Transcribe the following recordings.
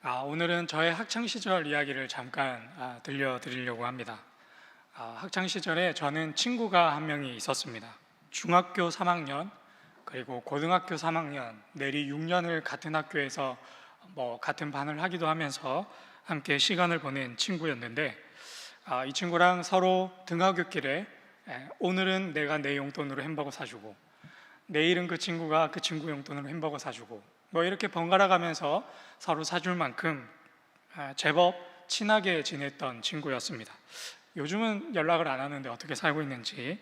오늘은 저의 학창시절 이야기를 잠깐 들려드리려고 합니다. 학창시절에 저는 친구가 한 명이 있었습니다. 중학교 3학년 그리고 고등학교 3학년 내리 6년을 같은 학교에서 같은 반을 하기도 하면서 함께 시간을 보낸 친구였는데, 이 친구랑 서로 등하굣길에 오늘은 내가 내 용돈으로 햄버거 사주고, 내일은 그 친구가 그 친구 용돈으로 햄버거 사주고, 이렇게 번갈아 가면서 서로 사줄 만큼 제법 친하게 지냈던 친구였습니다. 요즘은 연락을 안 하는데 어떻게 살고 있는지.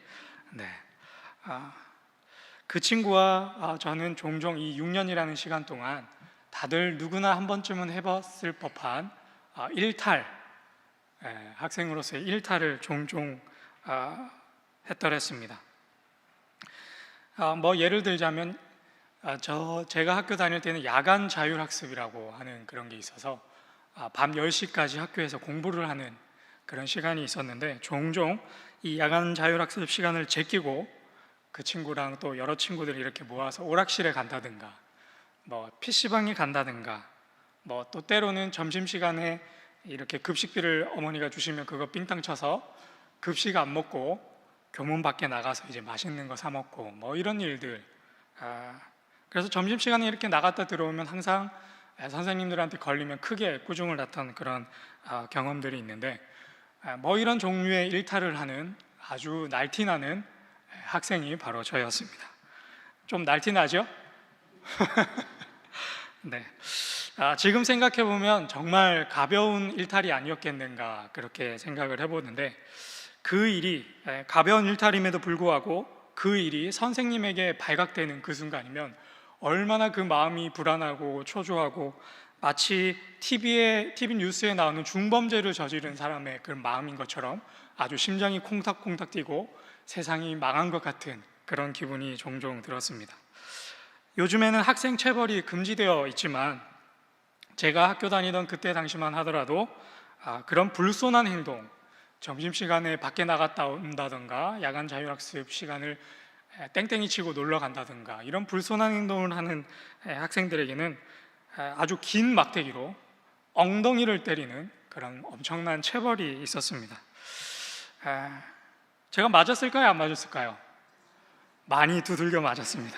그 친구와 저는 종종 이 6년이라는 시간 동안 다들 누구나 한 번쯤은 해봤을 법한 일탈, 학생으로서의 일탈을 종종 했더랬습니다. 예를 들자면 제가 학교 다닐 때는 야간 자율학습이라고 하는 그런 게 있어서 밤 10시까지 학교에서 공부를 하는 그런 시간이 있었는데, 종종 이 야간 자율학습 시간을 제끼고 그 친구랑 또 여러 친구들이 이렇게 모아서 오락실에 간다든가 PC방에 간다든가 또 때로는 점심시간에 이렇게 급식비를 어머니가 주시면 그거 삥땅 쳐서 급식 안 먹고 교문 밖에 나가서 이제 맛있는 거 사 먹고 이런 일들. 그래서 점심시간에 이렇게 나갔다 들어오면 항상 선생님들한테 걸리면 크게 꾸중을 났던 그런 경험들이 있는데, 이런 종류의 일탈을 하는 아주 날티나는 학생이 바로 저였습니다. 좀 날티나죠? 네. 지금 생각해보면 정말 가벼운 일탈이 아니었겠는가 그렇게 생각을 해보는데, 그 일이 가벼운 일탈임에도 불구하고 그 일이 선생님에게 발각되는 그 순간이면 얼마나 그 마음이 불안하고 초조하고 마치 TV 뉴스에 나오는 중범죄를 저지른 사람의 그 마음인 것처럼 아주 심장이 콩닥콩닥 뛰고 세상이 망한 것 같은 그런 기분이 종종 들었습니다. 요즘에는 학생 체벌이 금지되어 있지만 제가 학교 다니던 그때 당시만 하더라도 그런 불손한 행동, 점심시간에 밖에 나갔다 온다던가 야간 자율학습 시간을 땡땡이 치고 놀러 간다든가 이런 불손한 행동을 하는 학생들에게는 아주 긴 막대기로 엉덩이를 때리는 그런 엄청난 체벌이 있었습니다. 제가 맞았을까요? 안 맞았을까요? 많이 두들겨 맞았습니다.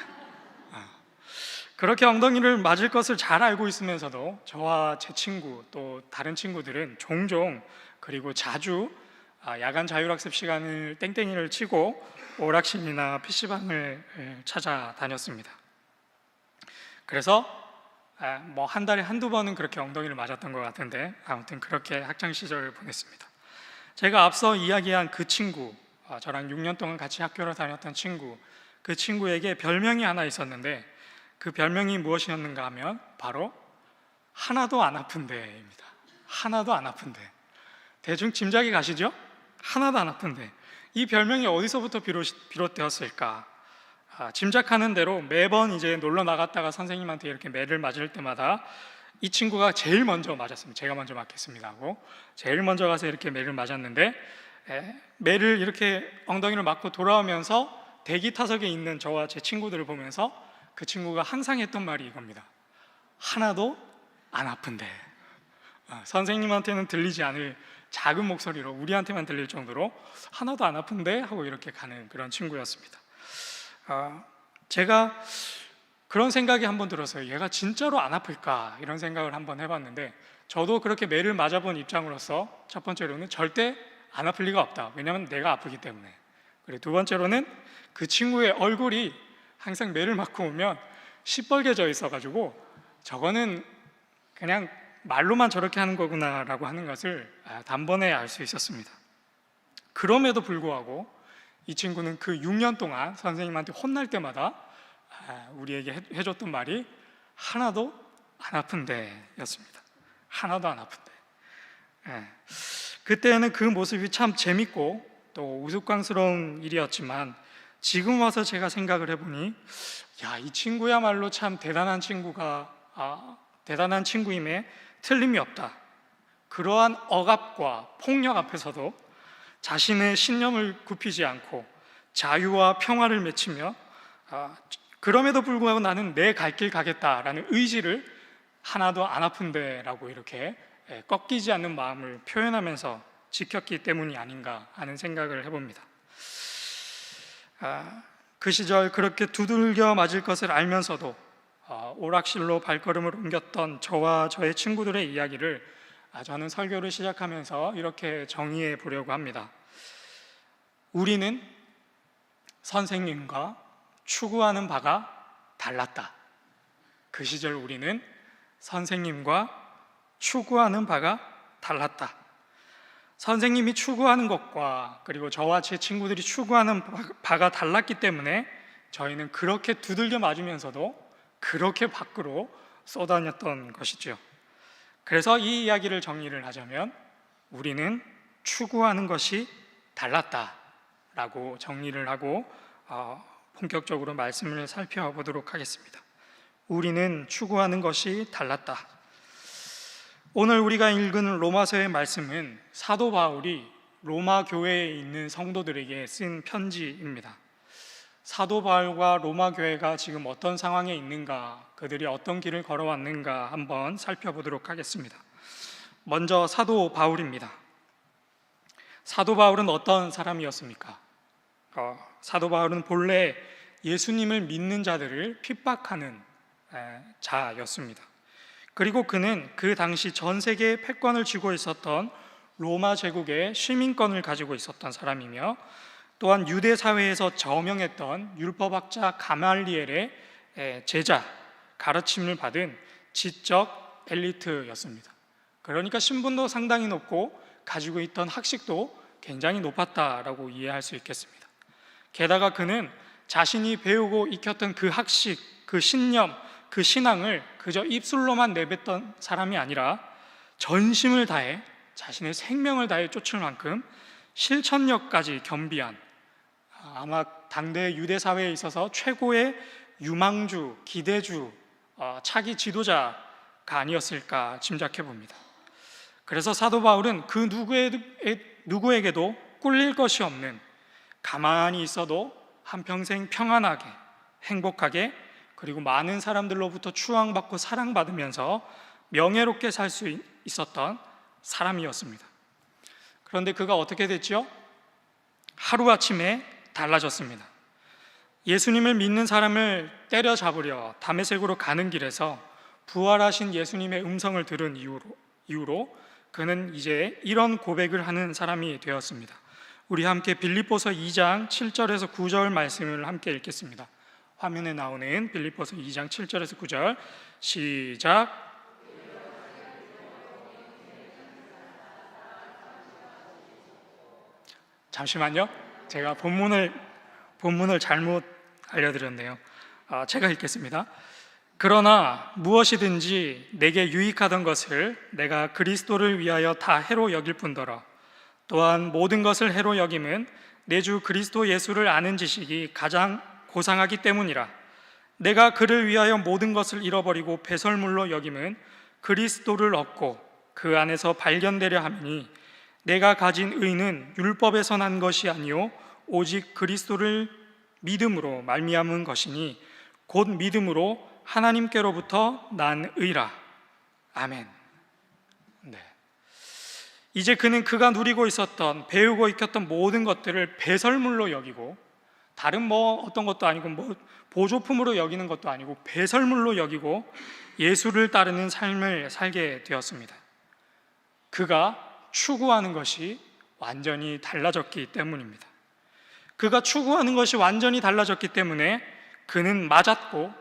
그렇게 엉덩이를 맞을 것을 잘 알고 있으면서도 저와 제 친구 또 다른 친구들은 종종 그리고 자주 야간 자율학습 시간을 땡땡이를 치고 오락실이나 PC방을 찾아다녔습니다. 그래서 한 달에 한두 번은 그렇게 엉덩이를 맞았던 것 같은데, 아무튼 그렇게 학창시절을 보냈습니다. 제가 앞서 이야기한 그 친구, 저랑 6년 동안 같이 학교를 다녔던 친구, 그 친구에게 별명이 하나 있었는데 그 별명이 무엇이었는가 하면 바로 하나도 안 아픈데입니다. 하나도 안 아픈데. 대충 짐작이 가시죠? 하나도 안 아픈데. 이 별명이 어디서부터 비롯되었을까? 짐작하는 대로 매번 이제 놀러 나갔다가 선생님한테 이렇게 매를 맞을 때마다 이 친구가 제일 먼저 맞았습니다. 제가 먼저 맞겠습니다 하고 제일 먼저 가서 이렇게 매를 맞았는데, 매를 이렇게 엉덩이를 맞고 돌아오면서 대기 타석에 있는 저와 제 친구들을 보면서 그 친구가 항상 했던 말이 이겁니다. 하나도 안 아픈데. 선생님한테는 들리지 않을 작은 목소리로 우리한테만 들릴 정도로 하나도 안 아픈데 하고 이렇게 가는 그런 친구였습니다. 제가 그런 생각이 한번 들었어요. 얘가 진짜로 안 아플까 이런 생각을 한번 해봤는데, 저도 그렇게 매를 맞아본 입장으로서 첫 번째로는 절대 안 아플 리가 없다. 왜냐하면 내가 아프기 때문에. 그리고 두 번째로는 그 친구의 얼굴이 항상 매를 맞고 오면 시뻘개져 있어가지고 저거는 그냥 말로만 저렇게 하는 거구나 라고 하는 것을 단번에 알 수 있었습니다. 그럼에도 불구하고 이 친구는 그 6년 동안 선생님한테 혼날 때마다 우리에게 해줬던 말이 하나도 안 아픈데 였습니다. 하나도 안 아픈데. 그때는 그 모습이 참 재밌고 또 우스꽝스러운 일이었지만 지금 와서 제가 생각을 해보니 이 친구야말로 참 대단한 친구임에 틀림이 없다. 그러한 억압과 폭력 앞에서도 자신의 신념을 굽히지 않고 자유와 평화를 맺히며 그럼에도 불구하고 나는 내 갈 길 가겠다라는 의지를 하나도 안 아픈데 라고 이렇게 꺾이지 않는 마음을 표현하면서 지켰기 때문이 아닌가 하는 생각을 해봅니다. 그 시절 그렇게 두들겨 맞을 것을 알면서도 오락실로 발걸음을 옮겼던 저와 저의 친구들의 이야기를 저는 설교를 시작하면서 이렇게 정의해 보려고 합니다. 우리는 선생님과 추구하는 바가 달랐다. 그 시절 우리는 선생님과 추구하는 바가 달랐다. 선생님이 추구하는 것과 그리고 저와 제 친구들이 추구하는 바가 달랐기 때문에 저희는 그렇게 두들겨 맞으면서도 그렇게 밖으로 쏘다녔던 것이죠. 그래서 이 이야기를 정리를 하자면 우리는 추구하는 것이 달랐다라고 정리를 하고 본격적으로 말씀을 살펴보도록 하겠습니다. 우리는 추구하는 것이 달랐다. 오늘 우리가 읽은 로마서의 말씀은 사도 바울이 로마 교회에 있는 성도들에게 쓴 편지입니다. 사도 바울과 로마 교회가 지금 어떤 상황에 있는가, 그들이 어떤 길을 걸어왔는가 한번 살펴보도록 하겠습니다. 먼저 사도 바울입니다. 사도 바울은 어떤 사람이었습니까? 사도 바울은 본래 예수님을 믿는 자들을 핍박하는 자였습니다. 그리고 그는 그 당시 전 세계에 패권을 쥐고 있었던 로마 제국의 시민권을 가지고 있었던 사람이며 또한 유대 사회에서 저명했던 율법학자 가말리엘의 제자, 가르침을 받은 지적 엘리트였습니다. 그러니까 신분도 상당히 높고 가지고 있던 학식도 굉장히 높았다라고 이해할 수 있겠습니다. 게다가 그는 자신이 배우고 익혔던 그 학식, 그 신념, 그 신앙을 그저 입술로만 내뱉던 사람이 아니라 전심을 다해 자신의 생명을 다해 쫓을 만큼 실천력까지 겸비한 아마 당대 유대 사회에 있어서 최고의 유망주, 기대주, 차기 지도자가 아니었을까 짐작해 봅니다. 그래서 사도 바울은 그 누구에게도 꿀릴 것이 없는, 가만히 있어도 한평생 평안하게, 행복하게, 그리고 많은 사람들로부터 추앙받고 사랑받으면서 명예롭게 살 수 있었던 사람이었습니다. 그런데 그가 어떻게 됐죠? 하루아침에 달라졌습니다. 예수님을 믿는 사람을 때려잡으려 다메섹으로 가는 길에서 부활하신 예수님의 음성을 들은 이후로 그는 이제 이런 고백을 하는 사람이 되었습니다. 우리 함께 빌립보서 2장 7절에서 9절 말씀을 함께 읽겠습니다. 화면에 나오는 빌립보서 2장 7절에서 9절 시작. 잠시만요. 제가 본문을 잘못 알려드렸네요. 제가 읽겠습니다. 그러나 무엇이든지 내게 유익하던 것을 내가 그리스도를 위하여 다 해로 여길 뿐더러 또한 모든 것을 해로 여김은 내 주 그리스도 예수를 아는 지식이 가장 고상하기 때문이라. 내가 그를 위하여 모든 것을 잃어버리고 배설물로 여김은 그리스도를 얻고 그 안에서 발견되려 함이니 내가 가진 의는 율법에서 난 것이 아니요 오직 그리스도를 믿음으로 말미암은 것이니 곧 믿음으로 하나님께로부터 난 의라. 아멘. 네. 이제 그는 그가 누리고 있었던, 배우고 익혔던 모든 것들을 배설물로 여기고, 다른 어떤 것도 아니고 보조품으로 여기는 것도 아니고 배설물로 여기고 예수를 따르는 삶을 살게 되었습니다. 그가 추구하는 것이 완전히 달라졌기 때문입니다. 그가 추구하는 것이 완전히 달라졌기 때문에 그는 맞았고,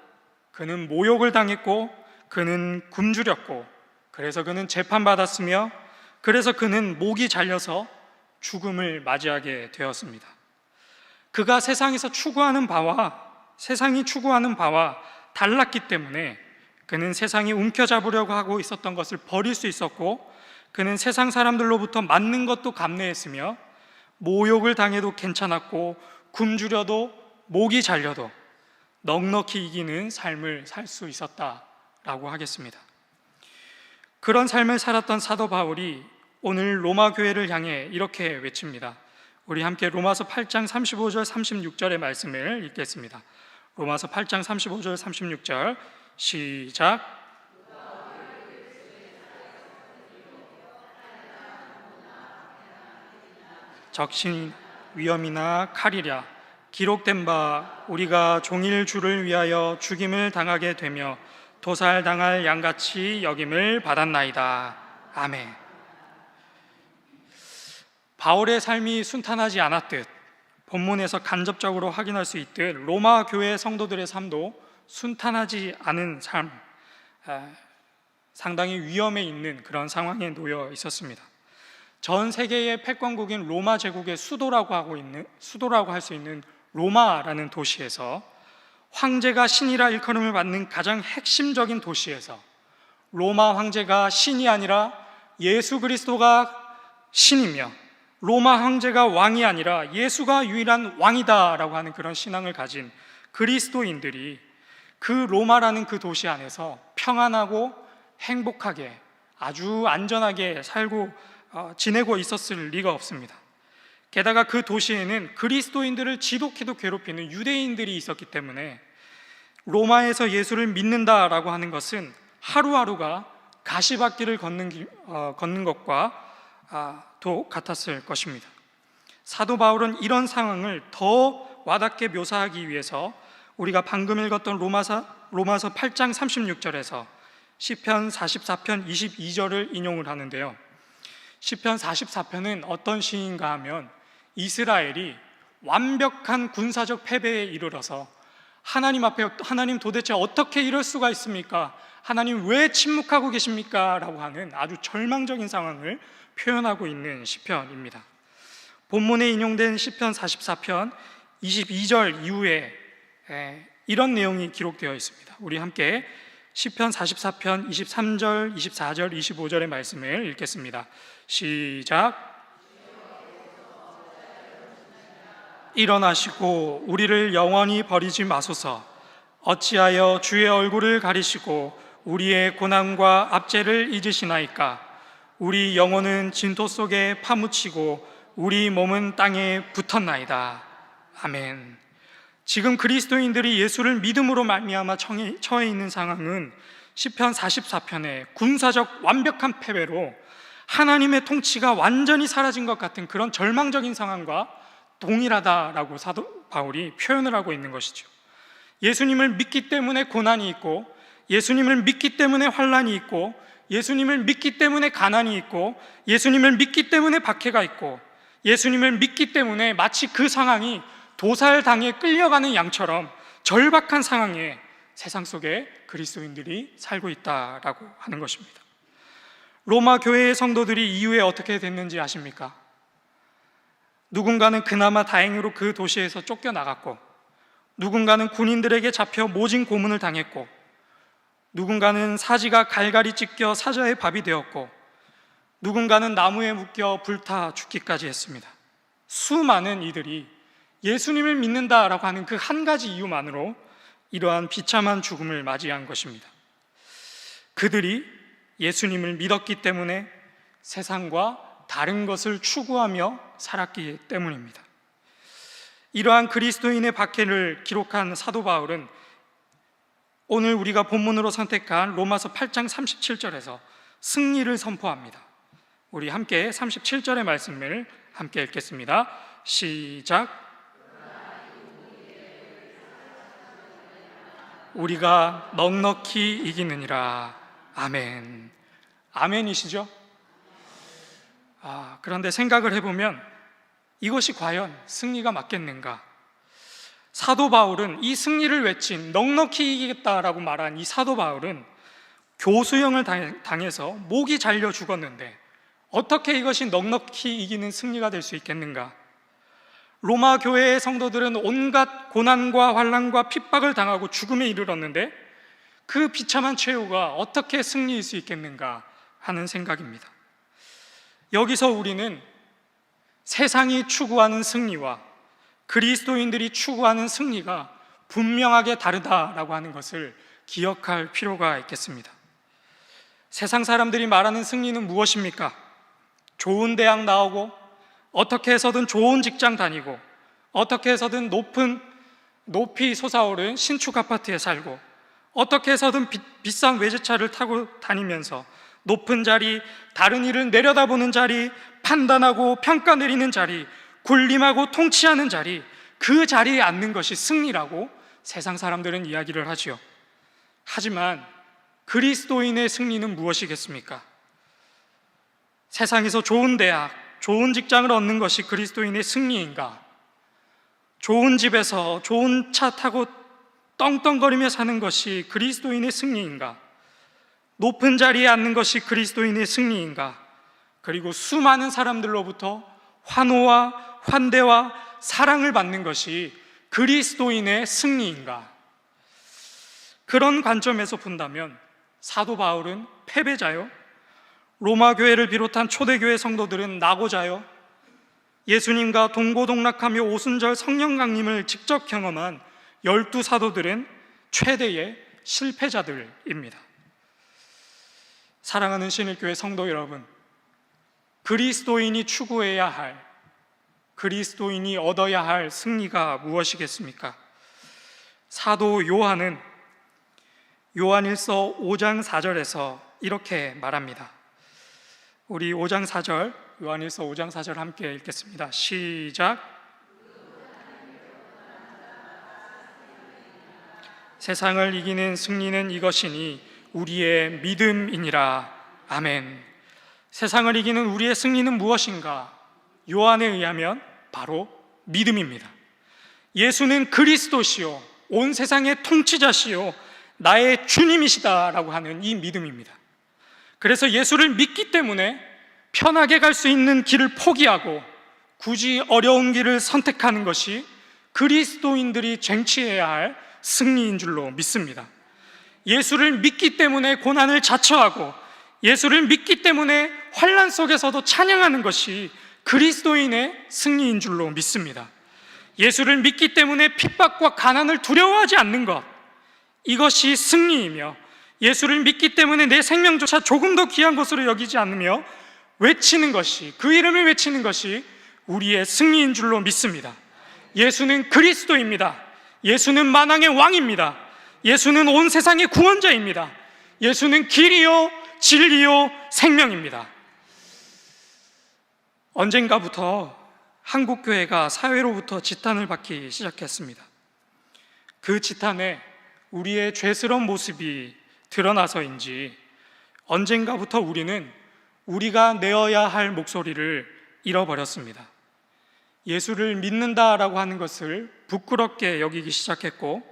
그는 모욕을 당했고, 그는 굶주렸고, 그래서 그는 재판받았으며, 그래서 그는 목이 잘려서 죽음을 맞이하게 되었습니다. 그가 세상이 추구하는 바와 달랐기 때문에 그는 세상이 움켜잡으려고 하고 있었던 것을 버릴 수 있었고, 그는 세상 사람들로부터 맞는 것도 감내했으며, 모욕을 당해도 괜찮았고, 굶주려도 목이 잘려도 넉넉히 이기는 삶을 살 수 있었다라고 하겠습니다. 그런 삶을 살았던 사도 바울이 오늘 로마 교회를 향해 이렇게 외칩니다. 우리 함께 로마서 8장 35절 36절의 말씀을 읽겠습니다. 로마서 8장 35절 36절 시작. 적신 위험이나 칼이랴 기록된 바 우리가 종일 주를 위하여 죽임을 당하게 되며 도살당할 양같이 여김을 받았나이다. 아멘. 바울의 삶이 순탄하지 않았듯 본문에서 간접적으로 확인할 수 있듯 로마 교회 성도들의 삶도 순탄하지 않은 삶, 상당히 위험에 있는 그런 상황에 놓여 있었습니다. 전 세계의 패권국인 로마 제국의 수도라고 할 수 있는 로마라는 도시에서 황제가 신이라 일컬음을 받는 가장 핵심적인 도시에서 로마 황제가 신이 아니라 예수 그리스도가 신이며 로마 황제가 왕이 아니라 예수가 유일한 왕이다라고 하는 그런 신앙을 가진 그리스도인들이 그 로마라는 그 도시 안에서 평안하고 행복하게 아주 안전하게 살고 지내고 있었을 리가 없습니다. 게다가 그 도시에는 그리스도인들을 지독히도 괴롭히는 유대인들이 있었기 때문에 로마에서 예수를 믿는다라고 하는 것은 하루하루가 가시밭길을 걷는 것과 도 같았을 것입니다. 사도 바울은 이런 상황을 더 와닿게 묘사하기 위해서 우리가 방금 읽었던 로마서 8장 36절에서 시편 44편 22절을 인용을 하는데요. 시편 44편은 어떤 시인가 하면 이스라엘이 완벽한 군사적 패배에 이르러서 하나님 앞에 하나님 도대체 어떻게 이럴 수가 있습니까? 하나님 왜 침묵하고 계십니까? 라고 하는 아주 절망적인 상황을 표현하고 있는 시편입니다. 본문에 인용된 시편 44편 22절 이후에 이런 내용이 기록되어 있습니다. 우리 함께 시편 44편 23절, 24절, 25절의 말씀을 읽겠습니다. 시작. 일어나시고 우리를 영원히 버리지 마소서. 어찌하여 주의 얼굴을 가리시고 우리의 고난과 압제를 잊으시나이까. 우리 영혼은 진토 속에 파묻히고 우리 몸은 땅에 붙었나이다. 아멘. 지금 그리스도인들이 예수를 믿음으로 말미암아 처해 있는 상황은 시편 44편의 군사적 완벽한 패배로 하나님의 통치가 완전히 사라진 것 같은 그런 절망적인 상황과 동일하다라고 사도 바울이 표현을 하고 있는 것이죠. 예수님을 믿기 때문에 고난이 있고, 예수님을 믿기 때문에 환난이 있고, 예수님을 믿기 때문에 가난이 있고, 예수님을 믿기 때문에 박해가 있고, 예수님을 믿기 때문에 마치 그 상황이 도살당에 끌려가는 양처럼 절박한 상황에 세상 속에 그리스도인들이 살고 있다라고 하는 것입니다. 로마 교회의 성도들이 이후에 어떻게 됐는지 아십니까? 누군가는 그나마 다행으로 그 도시에서 쫓겨나갔고, 누군가는 군인들에게 잡혀 모진 고문을 당했고, 누군가는 사지가 갈갈이 찢겨 사자의 밥이 되었고, 누군가는 나무에 묶여 불타 죽기까지 했습니다. 수많은 이들이 예수님을 믿는다라고 하는 그 한 가지 이유만으로 이러한 비참한 죽음을 맞이한 것입니다. 그들이 예수님을 믿었기 때문에 세상과 다른 것을 추구하며 살았기 때문입니다. 이러한 그리스도인의 박해를 기록한 사도 바울은 오늘 우리가 본문으로 선택한 로마서 8장 37절에서 승리를 선포합니다. 우리 함께 37절의 말씀을 함께 읽겠습니다. 시작. 우리가 넉넉히 이기느니라. 아멘. 아멘이시죠? 그런데 생각을 해보면 이것이 과연 승리가 맞겠는가? 사도 바울은 이 승리를 외친 넉넉히 이기겠다라고 말한 이 사도 바울은 교수형을 당해서 목이 잘려 죽었는데 어떻게 이것이 넉넉히 이기는 승리가 될 수 있겠는가? 로마 교회의 성도들은 온갖 고난과 환난과 핍박을 당하고 죽음에 이르렀는데 그 비참한 최후가 어떻게 승리일 수 있겠는가 하는 생각입니다. 여기서 우리는 세상이 추구하는 승리와 그리스도인들이 추구하는 승리가 분명하게 다르다라고 하는 것을 기억할 필요가 있겠습니다. 세상 사람들이 말하는 승리는 무엇입니까? 좋은 대학 나오고 어떻게 해서든 좋은 직장 다니고 어떻게 해서든 높이 솟아오른 신축 아파트에 살고 어떻게 해서든 비싼 외제차를 타고 다니면서 높은 자리, 다른 일을 내려다보는 자리, 판단하고 평가 내리는 자리, 군림하고 통치하는 자리, 그 자리에 앉는 것이 승리라고 세상 사람들은 이야기를 하지요. 하지만 그리스도인의 승리는 무엇이겠습니까? 세상에서 좋은 대학, 좋은 직장을 얻는 것이 그리스도인의 승리인가? 좋은 집에서 좋은 차 타고 떵떵거리며 사는 것이 그리스도인의 승리인가? 높은 자리에 앉는 것이 그리스도인의 승리인가? 그리고 수많은 사람들로부터 환호와 환대와 사랑을 받는 것이 그리스도인의 승리인가? 그런 관점에서 본다면 사도 바울은 패배자요, 로마 교회를 비롯한 초대교회 성도들은 낙오자요, 예수님과 동고동락하며 오순절 성령 강림을 직접 경험한 12사도들은 최대의 실패자들입니다. 사랑하는 신일교회 성도 여러분, 그리스도인이 추구해야 할, 그리스도인이 얻어야 할 승리가 무엇이겠습니까? 사도 요한은 요한일서 5장 4절에서 이렇게 말합니다. 우리 5장 4절, 요한일서 5장 4절 함께 읽겠습니다. 시작. 세상을 이기는 승리는 이것이니 우리의 믿음이니라. 아멘. 세상을 이기는 우리의 승리는 무엇인가? 요한에 의하면 바로 믿음입니다. 예수는 그리스도시요, 온 세상의 통치자시요, 나의 주님이시다라고 하는 이 믿음입니다. 그래서 예수를 믿기 때문에 편하게 갈 수 있는 길을 포기하고 굳이 어려운 길을 선택하는 것이 그리스도인들이 쟁취해야 할 승리인 줄로 믿습니다. 예수를 믿기 때문에 고난을 자처하고 예수를 믿기 때문에 환난 속에서도 찬양하는 것이 그리스도인의 승리인 줄로 믿습니다. 예수를 믿기 때문에 핍박과 가난을 두려워하지 않는 것, 이것이 승리이며, 예수를 믿기 때문에 내 생명조차 조금 더 귀한 것으로 여기지 않으며 외치는 것이, 그 이름을 외치는 것이 우리의 승리인 줄로 믿습니다. 예수는 그리스도입니다. 예수는 만왕의 왕입니다. 예수는 온 세상의 구원자입니다. 예수는 길이요 진리요 생명입니다. 언젠가부터 한국교회가 사회로부터 지탄을 받기 시작했습니다. 그 지탄에 우리의 죄스러운 모습이 드러나서인지 언젠가부터 우리는 우리가 내어야 할 목소리를 잃어버렸습니다. 예수를 믿는다라고 하는 것을 부끄럽게 여기기 시작했고,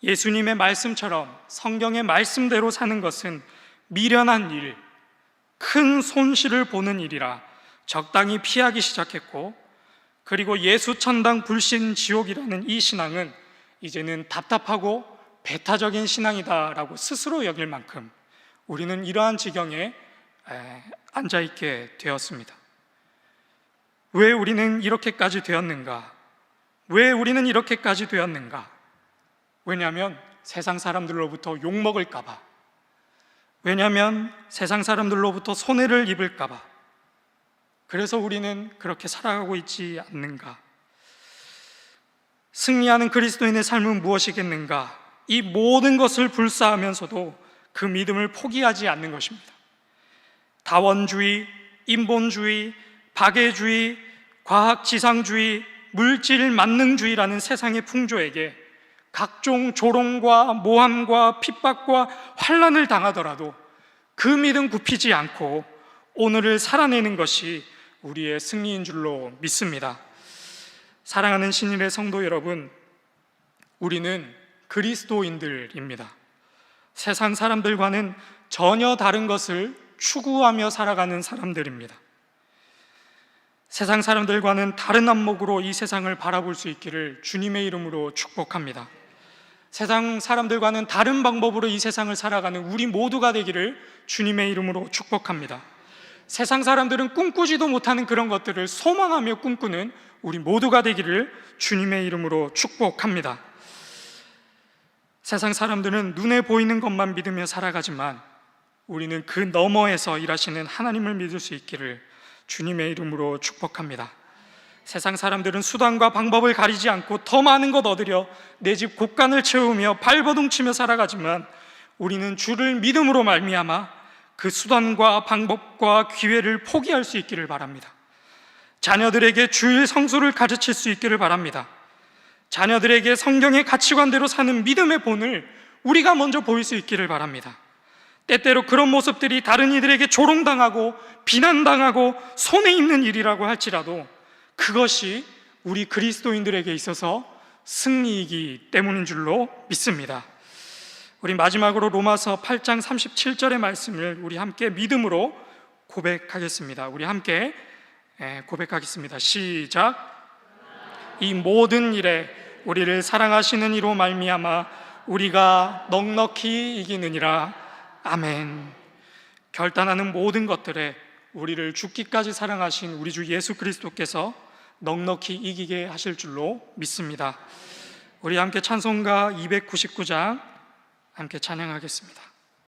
예수님의 말씀처럼 성경의 말씀대로 사는 것은 미련한 일, 큰 손실을 보는 일이라 적당히 피하기 시작했고, 그리고 예수 천당 불신 지옥이라는 이 신앙은 이제는 답답하고 배타적인 신앙이다라고 스스로 여길 만큼 우리는 이러한 지경에 앉아있게 되었습니다. 왜 우리는 이렇게까지 되었는가? 왜 우리는 이렇게까지 되었는가? 왜냐하면 세상 사람들로부터 욕먹을까 봐, 왜냐하면 세상 사람들로부터 손해를 입을까 봐, 그래서 우리는 그렇게 살아가고 있지 않는가? 승리하는 그리스도인의 삶은 무엇이겠는가? 이 모든 것을 불사하면서도 그 믿음을 포기하지 않는 것입니다. 다원주의, 인본주의, 박애주의, 과학지상주의, 물질 만능주의라는 세상의 풍조에게 각종 조롱과 모함과 핍박과 환난을 당하더라도 그 믿음 굽히지 않고 오늘을 살아내는 것이 우리의 승리인 줄로 믿습니다. 사랑하는 신일의 성도 여러분, 우리는 그리스도인들입니다. 세상 사람들과는 전혀 다른 것을 추구하며 살아가는 사람들입니다. 세상 사람들과는 다른 안목으로 이 세상을 바라볼 수 있기를 주님의 이름으로 축복합니다. 세상 사람들과는 다른 방법으로 이 세상을 살아가는 우리 모두가 되기를 주님의 이름으로 축복합니다. 세상 사람들은 꿈꾸지도 못하는 그런 것들을 소망하며 꿈꾸는 우리 모두가 되기를 주님의 이름으로 축복합니다. 세상 사람들은 눈에 보이는 것만 믿으며 살아가지만 우리는 그 너머에서 일하시는 하나님을 믿을 수 있기를 주님의 이름으로 축복합니다. 세상 사람들은 수단과 방법을 가리지 않고 더 많은 것 얻으려 내 집 곳간을 채우며 발버둥치며 살아가지만 우리는 주를 믿음으로 말미암아 그 수단과 방법과 기회를 포기할 수 있기를 바랍니다. 자녀들에게 주일 성수를 가르칠 수 있기를 바랍니다. 자녀들에게 성경의 가치관대로 사는 믿음의 본을 우리가 먼저 보일 수 있기를 바랍니다. 때때로 그런 모습들이 다른 이들에게 조롱당하고 비난당하고 손해 있는 일이라고 할지라도 그것이 우리 그리스도인들에게 있어서 승리이기 때문인 줄로 믿습니다. 우리 마지막으로 로마서 8장 37절의 말씀을 우리 함께 믿음으로 고백하겠습니다. 우리 함께 고백하겠습니다. 시작. 이 모든 일에 우리를 사랑하시는 이로 말미암아 우리가 넉넉히 이기느니라. 아멘. 결단하는 모든 것들에 우리를 죽기까지 사랑하신 우리 주 예수 그리스도께서 넉넉히 이기게 하실 줄로 믿습니다. 우리 함께 찬송가 299장 함께 찬양하겠습니다.